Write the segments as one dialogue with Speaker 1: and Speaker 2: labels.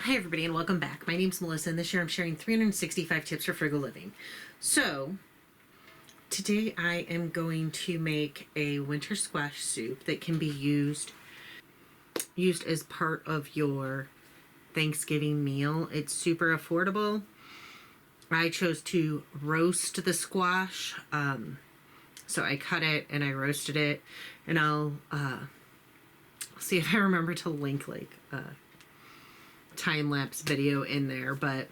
Speaker 1: Hi everybody and welcome back. My name's Melissa and this year I'm sharing 365 tips for frugal living. So today I am going to make a winter squash soup that can be used as part of your Thanksgiving meal. It's super affordable. I chose to roast the squash. So I cut it and I roasted it, and I'll see if I remember to link time-lapse video in there, but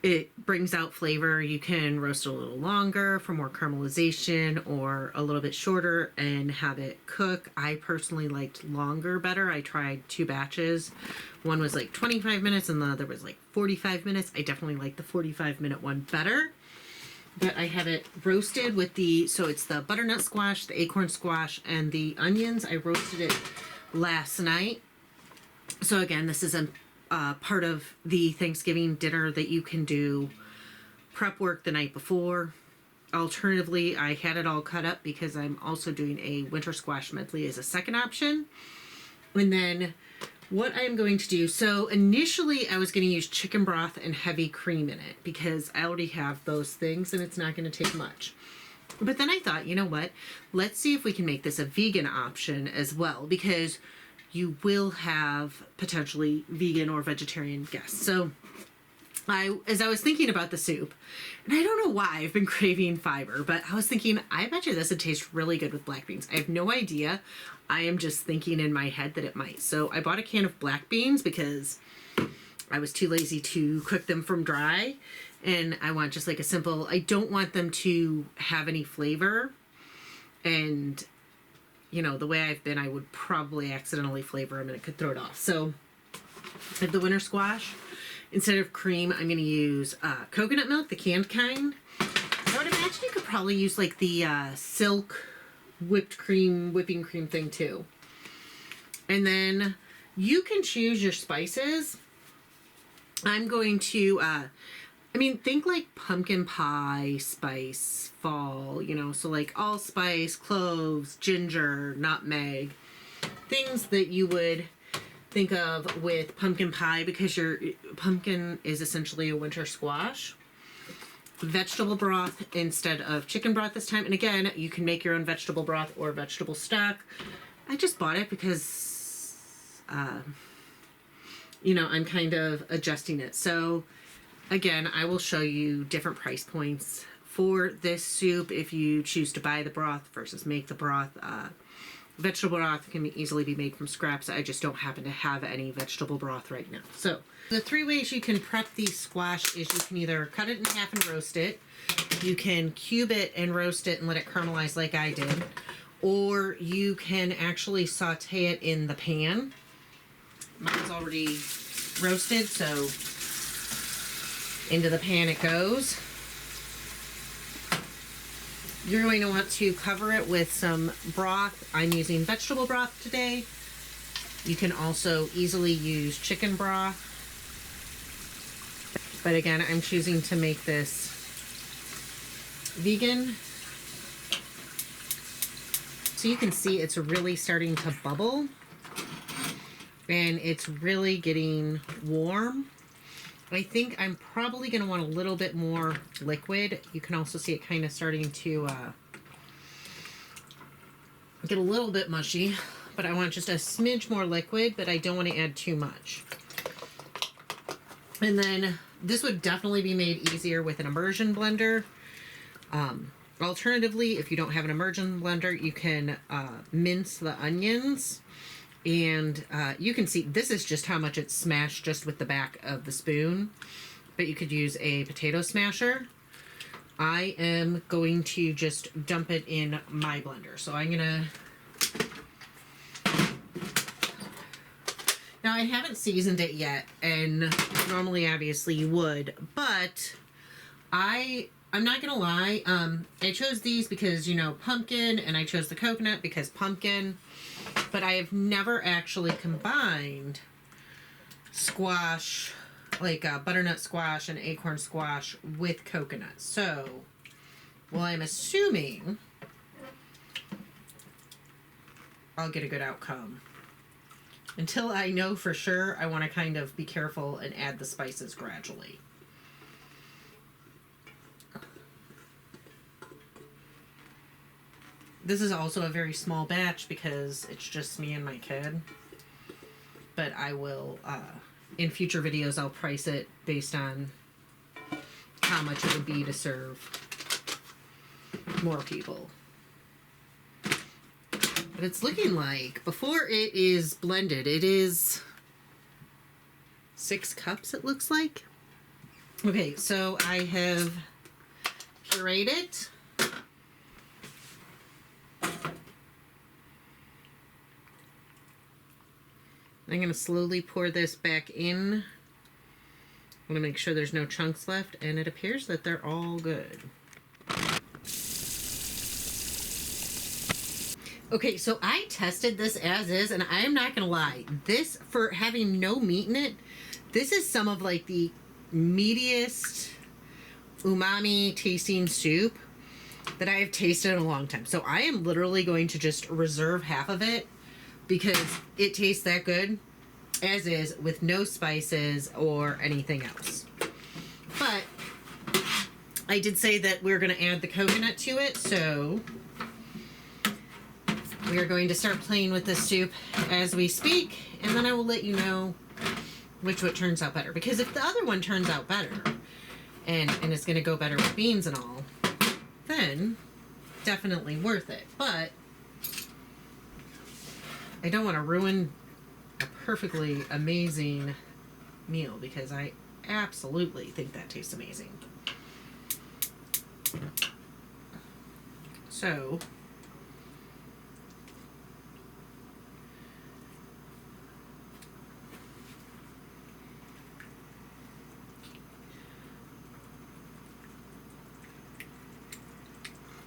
Speaker 1: it brings out flavor. You can roast it a little longer for more caramelization or a little bit shorter and have it cook. I personally liked longer better. I tried 2 batches. One was like 25 minutes and the other was like 45 minutes. I definitely like the 45-minute one better. But I have it roasted with so it's the butternut squash, the acorn squash, and the onions. I roasted it last night. So again, this is a part of the Thanksgiving dinner that you can do prep work the night before. Alternatively, I had it all cut up because I'm also doing a winter squash medley as a second option. And then what I'm going to do, so initially I was going to use chicken broth and heavy cream in it because I already have those things and it's not going to take much. But then I thought, you know what, let's see if we can make this a vegan option as well, because you will have potentially vegan or vegetarian guests. So as I was thinking about the soup, and I don't know why I've been craving fiber, but I was thinking, I bet you this would taste really good with black beans. I have no idea. I am just thinking in my head that it might. So I bought a can of black beans because I was too lazy to cook them from dry. And I want just like a simple, I don't want them to have any flavor. And you know, the way I've been, I would probably accidentally flavor them and it could throw it off. So I have the winter squash. Instead of cream, I'm going to use coconut milk, the canned kind. I would imagine you could probably use like the Silk whipping cream thing too. And then you can choose your spices. I'm going to, think like pumpkin pie spice, fall, so like allspice, cloves, ginger, nutmeg, things that you would think of with pumpkin pie because your pumpkin is essentially a winter squash. Vegetable broth instead of chicken broth this time. And again, you can make your own vegetable broth or vegetable stock. I just bought it because, I'm kind of adjusting it. So again, I will show you different price points for this soup if you choose to buy the broth versus make the broth. Vegetable broth can easily be made from scraps. I just don't happen to have any vegetable broth right now. So the 3 ways you can prep the squash is you can either cut it in half and roast it. You can cube it and roast it and let it caramelize like I did. Or you can actually saute it in the pan. Mine's already roasted, so into the pan it goes. You're going to want to cover it with some broth. I'm using vegetable broth today. You can also easily use chicken broth. But again, I'm choosing to make this vegan. So you can see it's really starting to bubble. And it's really getting warm. I think I'm probably going to want a little bit more liquid. You can also see it kind of starting to get a little bit mushy, but I want just a smidge more liquid, but I don't want to add too much. And then this would definitely be made easier with an immersion blender. Alternatively, if you don't have an immersion blender, you can mince the onions. And you can see this is just how much it's smashed just with the back of the spoon. But you could use a potato smasher. I am going to just dump it in my blender. So I'm going to... Now, I haven't seasoned it yet. And normally, obviously, you would. But I'm not going to lie. I chose these because, pumpkin. And I chose the coconut because pumpkin. But I have never actually combined squash, like butternut squash and acorn squash with coconut. So, well, I'm assuming I'll get a good outcome. Until I know for sure, I want to kind of be careful and add the spices gradually. This is also a very small batch because it's just me and my kid. But I will, in future videos, I'll price it based on how much it would be to serve more people. But it's looking like, before it is blended, it is 6 cups, it looks like. Okay, so I have pureed it. I'm going to slowly pour this back in. I'm going to make sure there's no chunks left, and it appears that they're all good. Okay, so I tested this as is, and I am not going to lie. This, for having no meat in it, this is some of like the meatiest umami tasting soup that I have tasted in a long time. So I am literally going to just reserve half of it because it tastes that good as is with no spices or anything else. But I did say that we're going to add the coconut to it, so we are going to start playing with this soup as we speak, and then I will let you know which one turns out better. Because if the other one turns out better, and it's going to go better with beans and all, then definitely worth it. But I don't want to ruin a perfectly amazing meal because I absolutely think that tastes amazing. So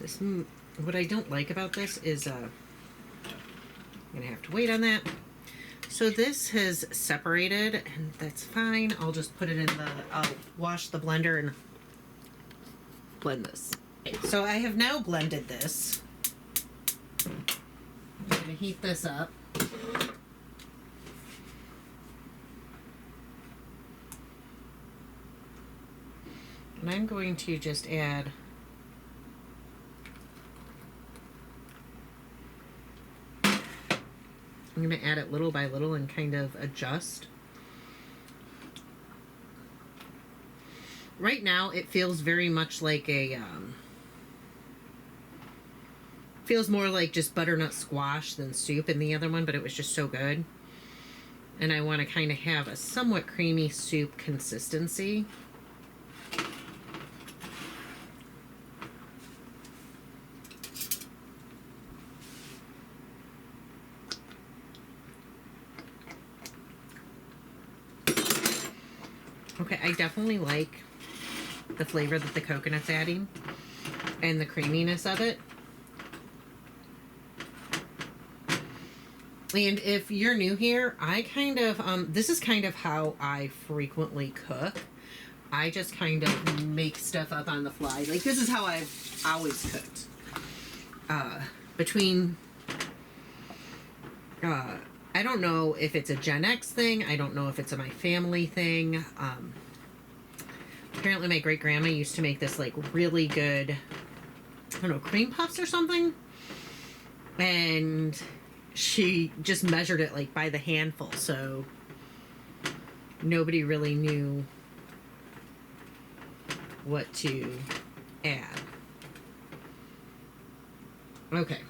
Speaker 1: this, what I don't like about this is I'm gonna have to wait on that. So this has separated, and that's fine. I'll just put it in the, I'll wash the blender and blend this. Okay, so I have now blended this. I'm gonna heat this up. And I'm going to just add I'm going to add it little by little and kind of adjust. Right now, it feels very much like a, feels more like just butternut squash than soup in the other one, but it was just so good. And I want to kind of have a somewhat creamy soup consistency. Okay, I definitely like the flavor that the coconut's adding and the creaminess of it. And if you're new here, I kind of, this is kind of how I frequently cook. I just kind of make stuff up on the fly. Like, this is how I've always cooked. I don't know if it's a Gen X thing. I don't know if it's a my family thing. Apparently my great-grandma used to make this, like, really good, I don't know, cream puffs or something. And she just measured it, like, by the handful. So nobody really knew what to add. Okay.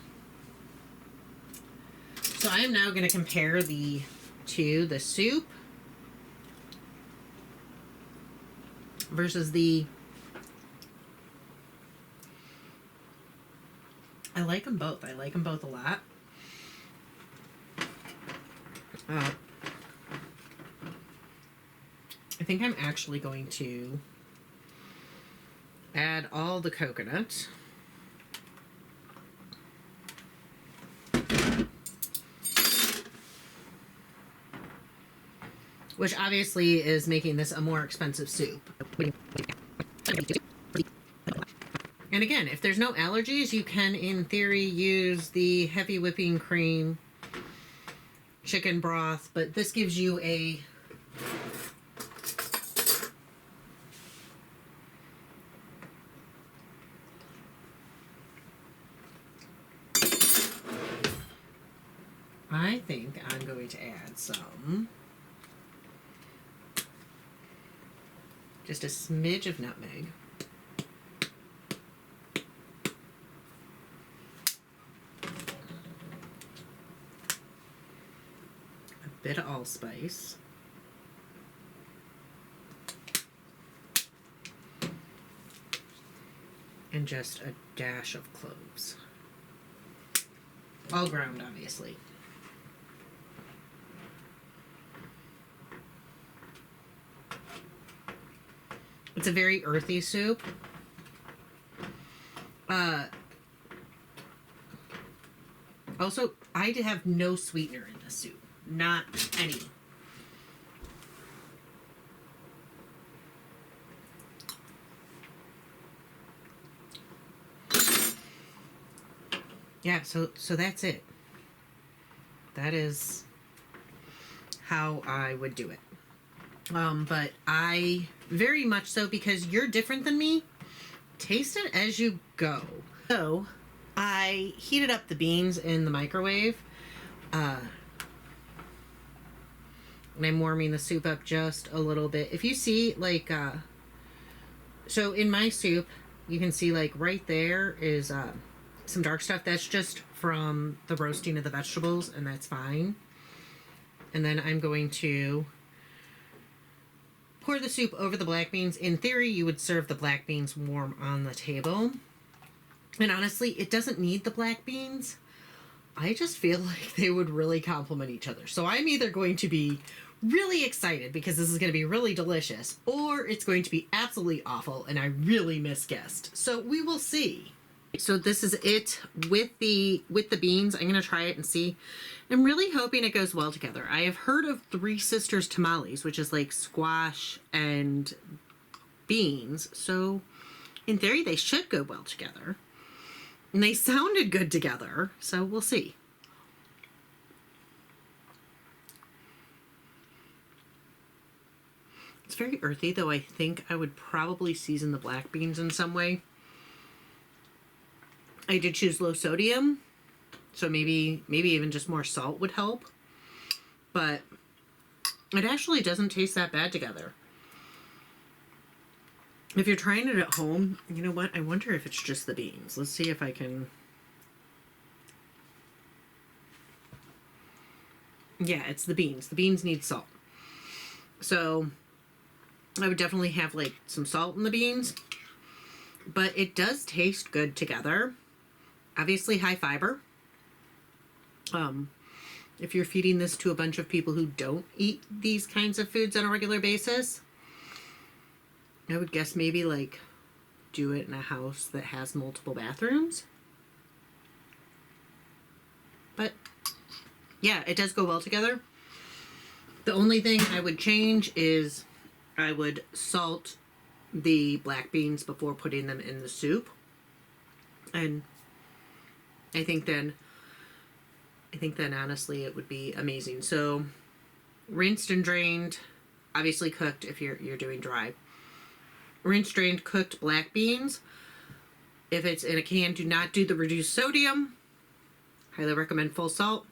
Speaker 1: So I am now going to compare the soup versus the, I like them both. I like them both a lot. I think I'm actually going to add all the coconut. Which obviously is making this a more expensive soup. And again, if there's no allergies, you can, in theory, use the heavy whipping cream chicken broth, but this gives you a I think I'm going to add some, just a smidge of nutmeg. A bit of allspice. And just a dash of cloves. All ground, obviously. It's a very earthy soup. Also, I have no sweetener in this soup. Not any. Yeah, so that's it. That is how I would do it. But I very much so, because you're different than me, taste it as you go. So I heated up the beans in the microwave, and I'm warming the soup up just a little bit. If you see, like, so in my soup, you can see, like, right there is some dark stuff. That's just from the roasting of the vegetables, and that's fine. And then I'm going to pour the soup over the black beans. In theory, you would serve the black beans warm on the table. And honestly, it doesn't need the black beans. I just feel like they would really complement each other. So I'm either going to be really excited because this is going to be really delicious, or it's going to be absolutely awful and I really misguessed. So we will see. So this is it with the beans. I'm going to try it and see. I'm really hoping it goes well together. I have heard of Three Sisters tamales, which is like squash and beans. So in theory, they should go well together. And they sounded good together. So we'll see. It's very earthy, though I think I would probably season the black beans in some way. I did choose low sodium, so maybe even just more salt would help. But it actually doesn't taste that bad together. If you're trying it at home, you know what? I wonder if it's just the beans. Let's see if I can... Yeah, it's the beans. The beans need salt. So I would definitely have like some salt in the beans. But it does taste good together. Obviously high fiber. If you're feeding this to a bunch of people who don't eat these kinds of foods on a regular basis, I would guess maybe like do it in a house that has multiple bathrooms. But yeah, it does go well together. The only thing I would change is I would salt the black beans before putting them in the soup. And I think then honestly it would be amazing. So rinsed and drained, obviously cooked if you're doing dry. Rinsed, drained, cooked black beans. If it's in a can, do not do the reduced sodium. Highly recommend full salt.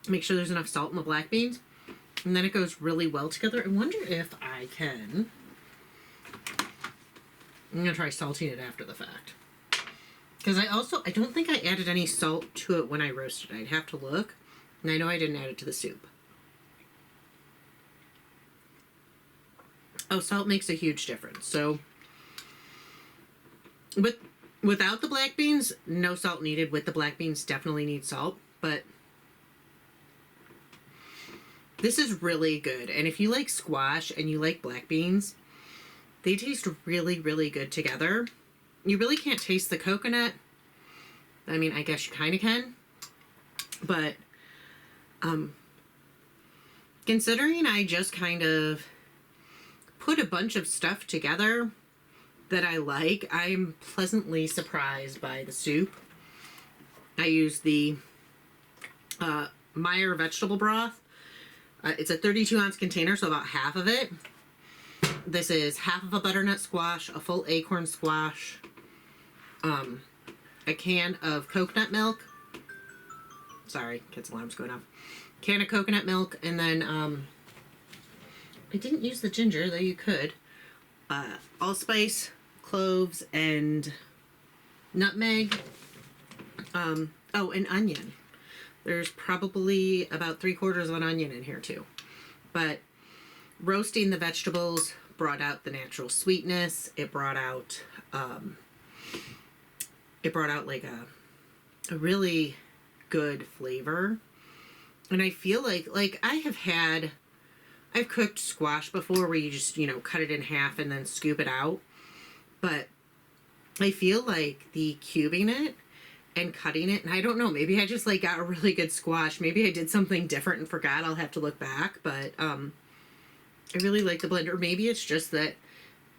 Speaker 1: Make sure there's enough salt in the black beans. And then it goes really well together. I wonder if I can... I'm going to try salting it after the fact. Because I don't think I added any salt to it when I roasted it. I'd have to look. And I know I didn't add it to the soup. Oh, salt makes a huge difference. So, without the black beans, no salt needed. With the black beans, definitely need salt. But this is really good. And if you like squash and you like black beans, they taste really, really good together. You really can't taste the coconut. I mean, I guess you kind of can. But considering I just kind of put a bunch of stuff together that I like, I'm pleasantly surprised by the soup. I used the Meyer vegetable broth. It's a 32-ounce container, so about half of it. This is half of a butternut squash, a full acorn squash, a can of coconut milk. Sorry, kids' alarm's going off. Can of coconut milk, and then I didn't use the ginger, though you could. Allspice, cloves, and nutmeg. Oh, an onion. There's probably about 3/4 of an onion in here too. But roasting the vegetables brought out the natural sweetness. It brought out like a really good flavor. And I feel like I've cooked squash before where you just, cut it in half and then scoop it out. But I feel like the cubing it and cutting it, and I don't know, maybe I just got a really good squash. Maybe I did something different and forgot. I'll have to look back, but I really like the blend. Or maybe it's just that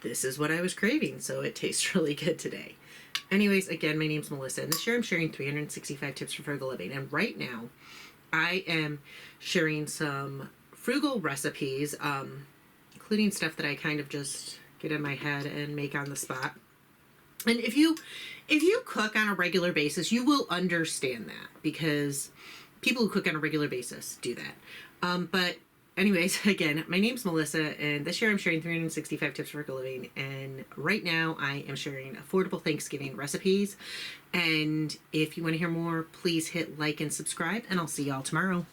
Speaker 1: this is what I was craving, so it tastes really good today. Anyways, again, my name's Melissa, and this year I'm sharing 365 tips for frugal living. And right now, I am sharing some frugal recipes, including stuff that I kind of just get in my head and make on the spot. And if you cook on a regular basis, you will understand that, because people who cook on a regular basis do that. But anyways, again, my name's Melissa, and this year I'm sharing 365 tips for frugal living. And right now I am sharing affordable Thanksgiving recipes. And if you want to hear more, please hit like and subscribe, and I'll see y'all tomorrow.